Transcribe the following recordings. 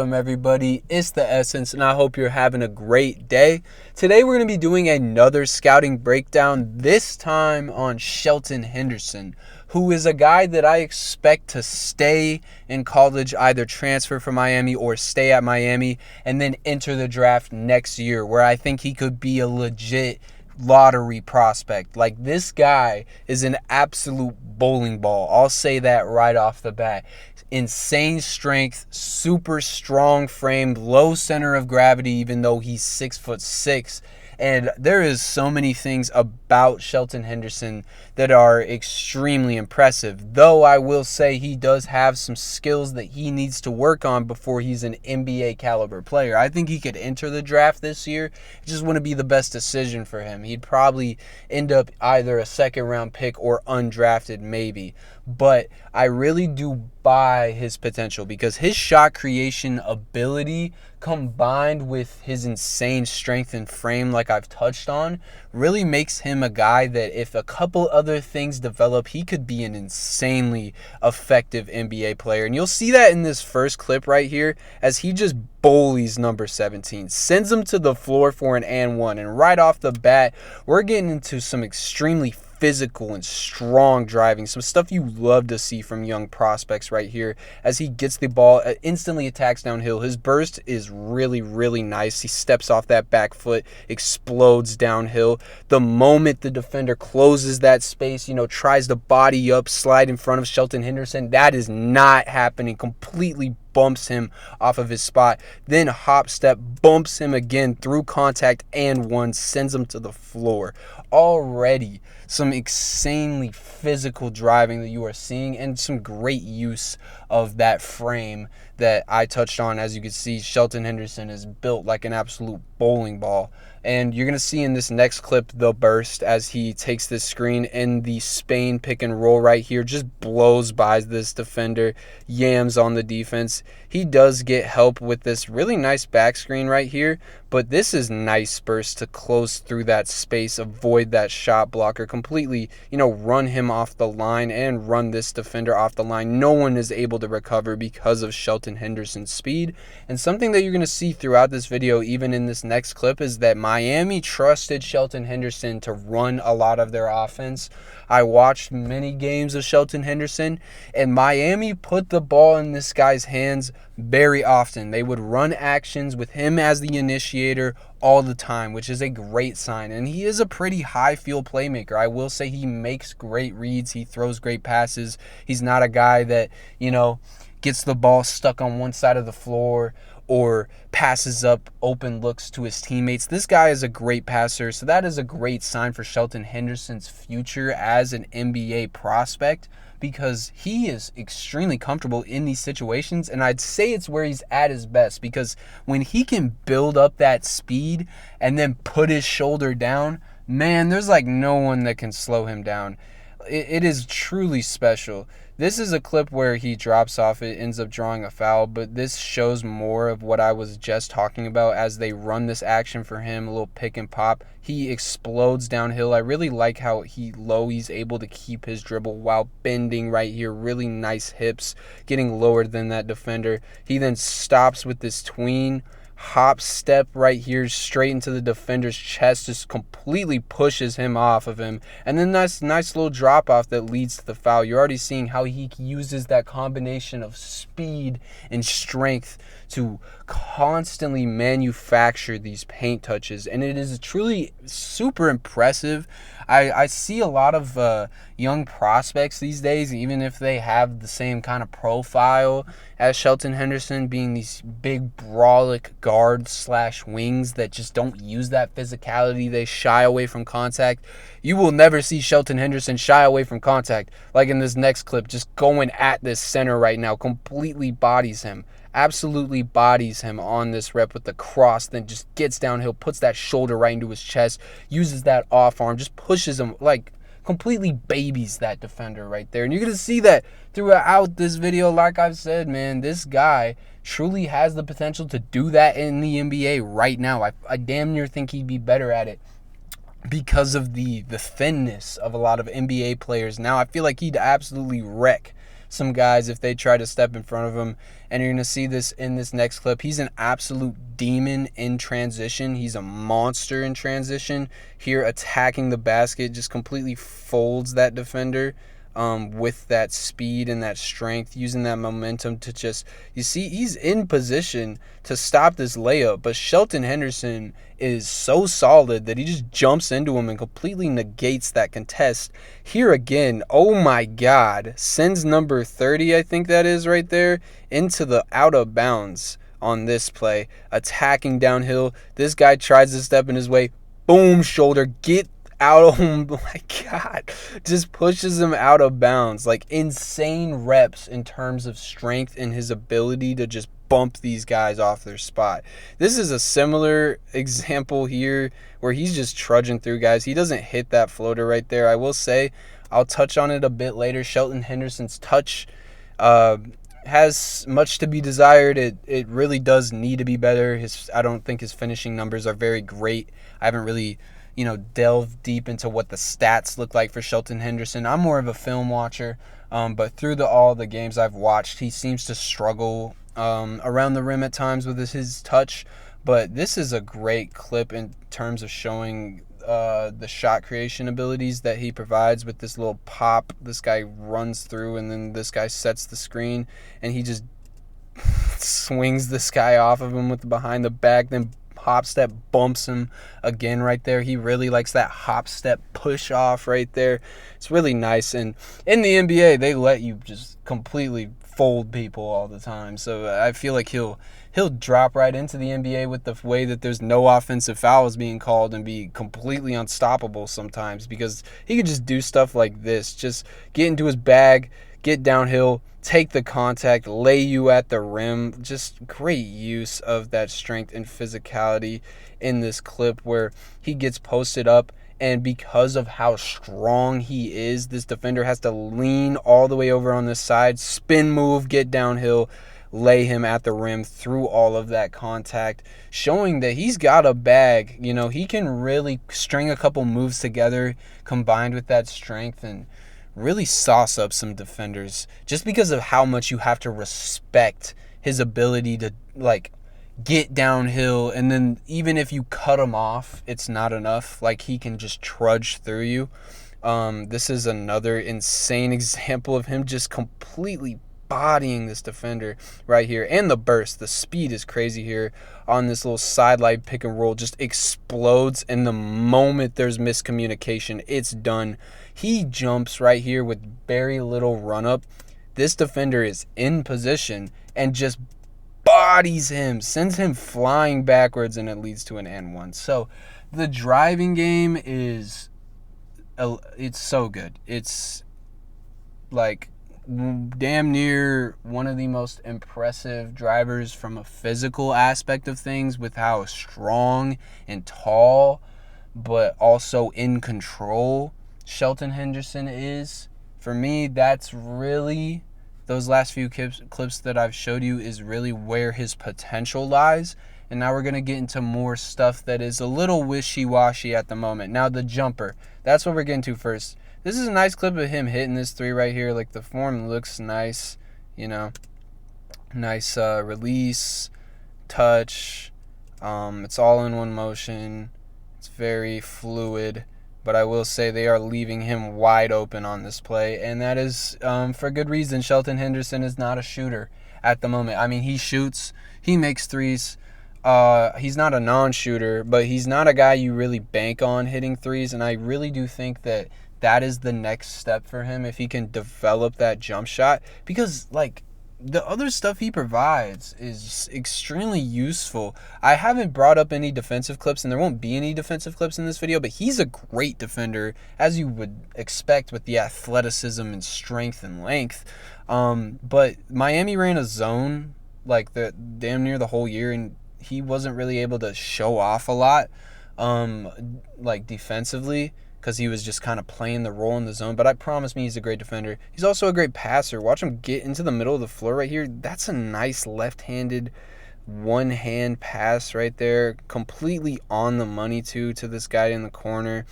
Everybody, it's the Essence, and I hope you're having a great day. Today we're going to be doing another scouting breakdown, this time on Shelton Henderson, who is a guy that I expect to stay in college, either transfer from Miami or stay at Miami, and then enter the draft next year, where I think he could be a legit lottery prospect. Like, this guy is an absolute bowling ball. I'll say that right off the bat. Insane strength, super strong frame, low center of gravity, even though he's 6'6". And there is so many things about Shelton Henderson that are extremely impressive. Though I will say he does have some skills that he needs to work on before he's an NBA caliber player. I think he could enter the draft this year. It just wouldn't be the best decision for him. He'd probably end up either a second round pick or undrafted maybe. But I really do buy his potential because his shot creation ability combined with his insane strength and frame, like I've touched on, really makes him a guy that if a couple other things develop, he could be an insanely effective NBA player. And you'll see that in this first clip right here as he just bullies number 17, sends him to the floor for an and one. And right off the bat, we're getting into some extremely physical and strong driving, some stuff you love to see from young prospects right here. As he gets the ball, instantly attacks downhill. His burst is really, really nice. He steps off that back foot, explodes downhill. The moment the defender closes that space, tries to body up, slide in front of Shelton Henderson, that is not happening. Completely bumps him off of his spot, then hop step, bumps him again through contact and one, sends him to the floor. Already some insanely physical driving that you are seeing and some great use of that frame that I touched on. As you can see, Shelton Henderson is built like an absolute bowling ball. And you're going to see in this next clip the burst as he takes this screen and the Spain pick and roll right here, just blows by this defender, yams on the defense. He does get help with this really nice back screen right here, but this is nice burst to close through that space, avoid that shot blocker, completely, run him off the line and run this defender off the line. No one is able to recover because of Shelton Henderson's speed. And something that you're going to see throughout this video, even in this next clip, is that Miami trusted Shelton Henderson to run a lot of their offense. I watched many games of Shelton Henderson, and Miami put the ball in this guy's hands very often. They would run actions with him as the initiator all the time, which is a great sign. And he is a pretty high field playmaker. I will say he makes great reads. He throws great passes. He's not a guy that, gets the ball stuck on one side of the floor or passes up open looks to his teammates. This guy is a great passer, so that is a great sign for Shelton Henderson's future as an NBA prospect, because he is extremely comfortable in these situations, and I'd say it's where he's at his best, because when he can build up that speed and then put his shoulder down, man, there's like no one that can slow him down. It is truly special. This is a clip where he drops off. It ends up drawing a foul, but this shows more of what I was just talking about as they run this action for him, a little pick and pop. He explodes downhill. I really like how he's able to keep his dribble while bending right here. Really nice hips, getting lower than that defender. He then stops with this tween hop step right here straight into the defender's chest, just completely pushes him off of him, and then that's nice little drop off that leads to the foul. You're already seeing how he uses that combination of speed and strength to constantly manufacture these paint touches, and it is truly super impressive. I see a lot of young prospects these days, even if they have the same kind of profile as Shelton Henderson, being these big brolic guards / wings that just don't use that physicality. They shy away from contact. You will never see Shelton Henderson shy away from contact. Like in this next clip, just going at this center right now, completely bodies him. Absolutely bodies him on this rep with the cross, then just gets downhill, puts that shoulder right into his chest, uses that off arm, just pushes him, like completely babies that defender right there. And you're going to see that throughout this video. Like I've said, man, this guy truly has the potential to do that in the NBA right now. I damn near think he'd be better at it because of the thinness of a lot of NBA players now. I feel like he'd absolutely wreck some guys if they try to step in front of him. And you're going to see this in this next clip. He's an absolute demon in transition. He's a monster in transition. Here, attacking the basket, just completely folds that defender with that speed and that strength, using that momentum to just, you see, he's in position to stop this layup, but Shelton Henderson is so solid that he just jumps into him and completely negates that contest. Here again, oh my God, sends number 30, I think that is right there, into the out of bounds on this play, attacking downhill. This guy tries to step in his way, boom, shoulder, get out. Oh my God, just pushes him out of bounds. Like, insane reps in terms of strength and his ability to just bump these guys off their spot. This is a similar example here where he's just trudging through guys. He doesn't hit that floater right there. I will say, I'll touch on it a bit later, Shelton Henderson's touch has much to be desired. It really does need to be better. I don't think his finishing numbers are very great. I haven't really delve deep into what the stats look like for Shelton Henderson. I'm more of a film watcher, but through all the games I've watched, he seems to struggle around the rim at times with his touch. But this is a great clip in terms of showing the shot creation abilities that he provides with this little pop. This guy runs through, and then this guy sets the screen, and he just swings this guy off of him with the behind the back, then hop step bumps him again right there. He really likes that hop step push off right there. It's really nice. And in the NBA, they let you just completely fold people all the time. So I feel like he'll drop right into the NBA with the way that there's no offensive fouls being called and be completely unstoppable sometimes, because he could just do stuff like this. Just get into his bag, get downhill, take the contact, lay you at the rim. Just great use of that strength and physicality in this clip where he gets posted up, and because of how strong he is, this defender has to lean all the way over on this side, spin move, get downhill, lay him at the rim through all of that contact, showing that he's got a bag. He can really string a couple moves together combined with that strength and really sauce up some defenders, just because of how much you have to respect his ability to get downhill, and then even if you cut him off, it's not enough. Like, he can just trudge through you. This is another insane example of him just completely bodying this defender right here. And the burst, the speed is crazy here on this little sideline pick and roll, just explodes, and the moment there's miscommunication, it's done. He jumps right here with very little run up. This defender is in position and just bodies him, sends him flying backwards, and it leads to an and one. So the driving game it's so good. It's like damn near one of the most impressive drivers from a physical aspect of things, with how strong and tall but also in control Shelton Henderson is. For me, that's really, those last few clips that I've showed you is really where his potential lies. And now we're going to get into more stuff that is a little wishy-washy at the moment. Now the jumper, that's what we're getting to first. This is a nice clip of him hitting this three right here. Like, the form looks nice, nice release, touch. It's all in one motion. It's very fluid. But I will say they are leaving him wide open on this play, and that is for good reason. Shelton Henderson is not a shooter at the moment. I mean, he shoots, he makes threes. He's not a non-shooter, but he's not a guy you really bank on hitting threes, and I really do think that is the next step for him if he can develop that jump shot, because the other stuff he provides is extremely useful. I haven't brought up any defensive clips, and there won't be any defensive clips in this video, but he's a great defender, as you would expect with the athleticism and strength and length. But Miami ran a zone the damn near the whole year, and he wasn't really able to show off a lot defensively, because he was just kind of playing the role in the zone. But I promise me, he's a great defender. He's also a great passer. Watch him get into the middle of the floor right here. That's a nice left-handed one-hand pass right there. Completely on the money, too, to this guy in the corner,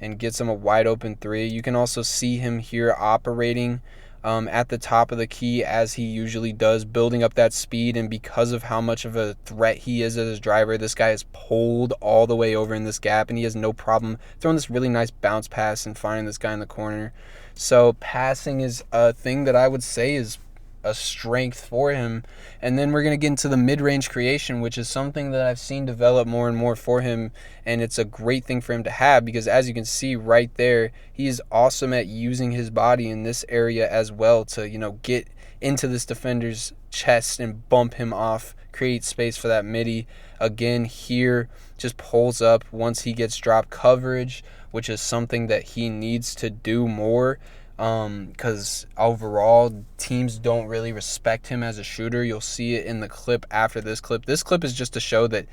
and gets him a wide-open three. You can also see him here operating at the top of the key, as he usually does, building up that speed. And because of how much of a threat he is as a driver, this guy is pulled all the way over in this gap, and he has no problem throwing this really nice bounce pass and finding this guy in the corner. So passing is a thing that I would say is a strength for him. And then we're going to get into the mid-range creation, which is something that I've seen develop more and more for him, and it's a great thing for him to have, because as you can see right there, he is awesome at using his body in this area as well to, get into this defender's chest and bump him off, create space for that midi. Again, here just pulls up once he gets drop coverage, which is something that he needs to do more, because overall teams don't really respect him as a shooter. You'll see it in the clip after this clip. This clip is just to show that,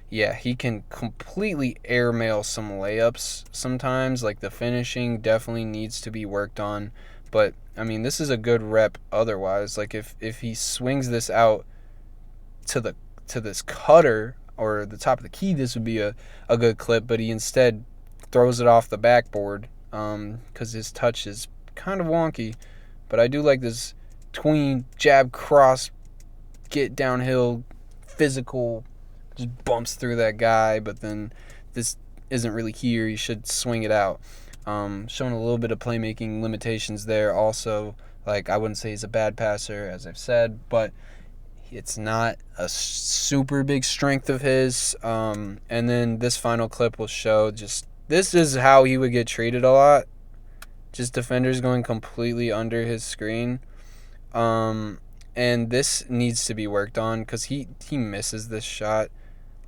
yeah, he can completely airmail some layups sometimes. Like, the finishing definitely needs to be worked on. But, I mean, this is a good rep otherwise. Like, if he swings this out to this cutter or the top of the key, this would be a good clip. But he instead throws it off the backboard because his touch is kind of wonky. But I do like this tween, jab, cross, get downhill, physical, just bumps through that guy. But then this isn't really here. You should swing it out. Showing a little bit of playmaking limitations there also. Like, I wouldn't say he's a bad passer, as I've said, but it's not a super big strength of his. And then this final clip will show just, this is how he would get treated a lot. Just defenders going completely under his screen. And this needs to be worked on because he misses this shot.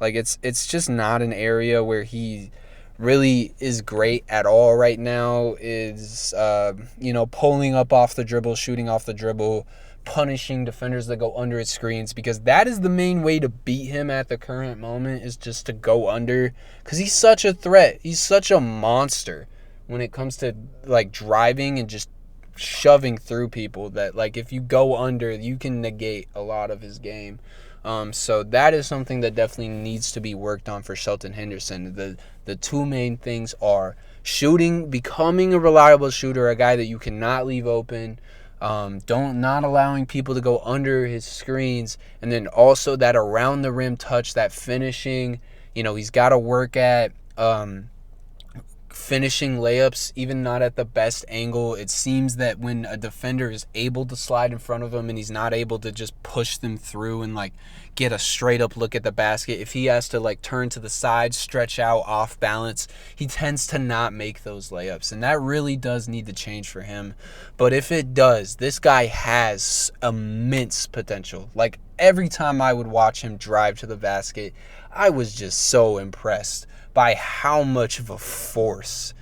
Like, it's just not an area where he really is great at all right now. Is pulling up off the dribble, shooting off the dribble, punishing defenders that go under his screens, because that is the main way to beat him at the current moment, is just to go under, because he's such a threat. He's such a monster when it comes to, like, driving and just shoving through people, that, like, if you go under, you can negate a lot of his game. So that is something that definitely needs to be worked on for Shelton Henderson. The two main things are shooting, becoming a reliable shooter, a guy that you cannot leave open, not allowing people to go under his screens, and then also that around the rim touch, that finishing. He's got to work at finishing layups, even not at the best angle. It seems that when a defender is able to slide in front of him and he's not able to just push them through and, like, get a straight up look at the basket, if he has to, like, turn to the side, stretch out, off balance, he tends to not make those layups, and that really does need to change for him. But if it does, this guy has immense potential. Like, every time I would watch him drive to the basket, I was just so impressed by how much of a force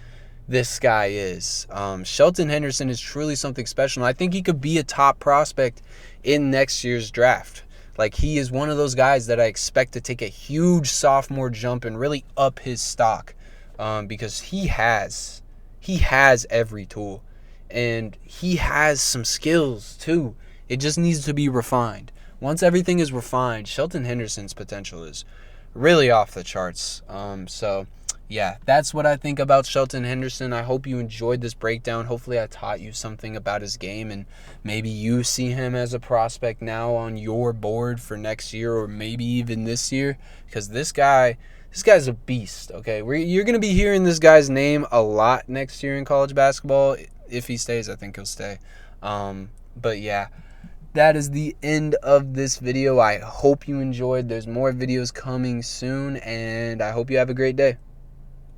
this guy is. Shelton Henderson is truly something special, and I think he could be a top prospect in next year's draft. Like, he is one of those guys that I expect to take a huge sophomore jump and really up his stock, because he has every tool, and he has some skills too. It just needs to be refined. Once everything is refined, Shelton Henderson's potential is really off the charts. So yeah, that's what I think about Shelton Henderson. I hope you enjoyed this breakdown. Hopefully I taught you something about his game, and maybe you see him as a prospect now on your board for next year, or maybe even this year, because this guy's a beast. Okay, you're going to be hearing this guy's name a lot next year in college basketball. If he stays, I think he'll stay. But yeah, that is the end of this video. I hope you enjoyed. There's more videos coming soon, and I hope you have a great day.